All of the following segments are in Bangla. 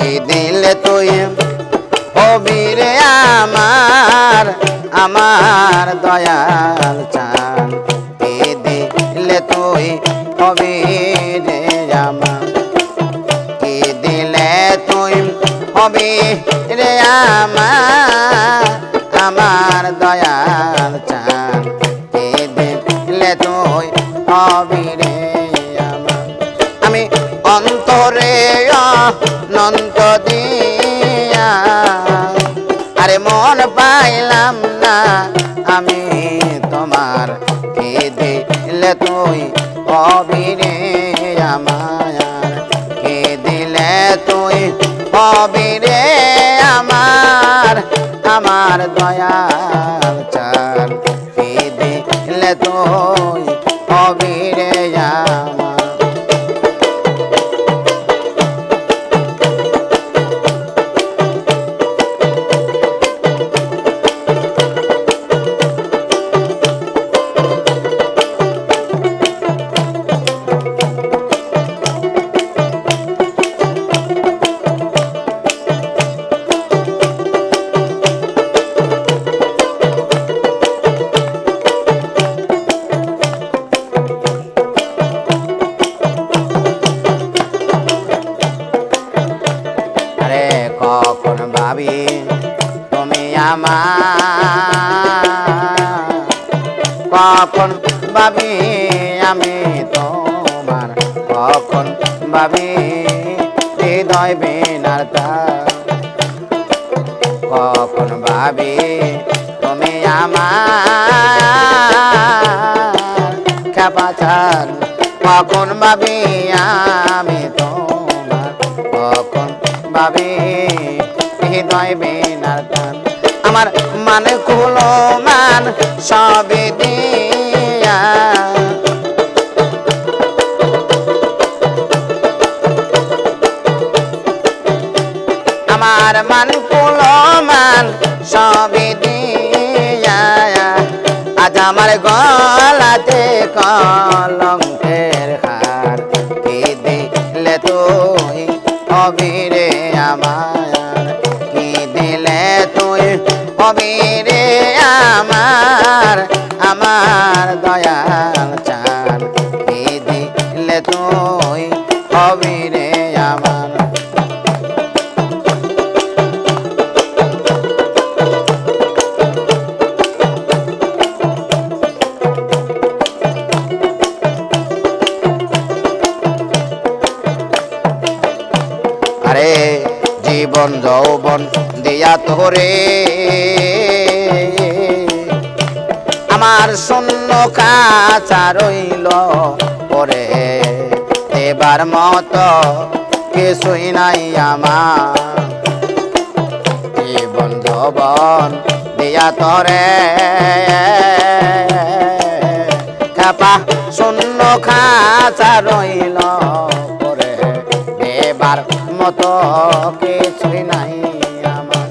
কি দিলে তুই হবি রে আমার আমার দয়াল চান কি দিলে তুই হবি রে আমার কি দিলে তুই হবি রে আমার আমার দয়াল চান কি দিলে তুই হবি রে আমার আমি অন্তরে অনন্ত দিয়া আরে মন পাইলাম না আমি তোমার কি দিলে তুই হবি রে আমার কি দিলে তুই হবি রে আমার আমার দয়াল চান কি দিলে তুই হবি রে আমার কখন ভাবি তুমি আমার কখন ভাবি আমি তোমার কখন ভাবি হৃদয় বিনার কখন ভাবি তুমি আমার খেপাচান কখন ভাবি আমি তোমার কখন ভাবি হৃদয় বিনার টান আমার মানে কুলো মান সবে দিয়া আমার মান কুলো মান সবে দিয়া আজ আমার গলাতে কলঙ্কের হার কি দিলে তুই হবি রে আমার কি দিলে তুই হবি রে আমার আমার দয়াল চান কি দিলে তুই হবি রে আমার আরে জীবন যৌবন দিয়া তোরে আমার শূন্য কাঁচা রইল পরে এবার মতো কিছুই নাই আমার জীবন যৌবন দিয়া তোরে কাপা শূন্য কাঁচা রইল পরে এবার মতো কিছুই নাই আমার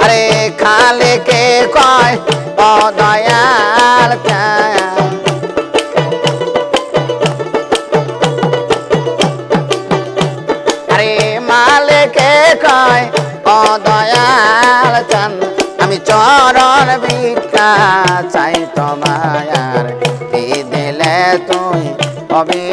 আরে খালে কে কয় ও দয়াল চান আরে মালে কে কয় ও দয়াল চান আমি চরণ ভিক্ষা চাই তোমার কি দিলে তুই হবি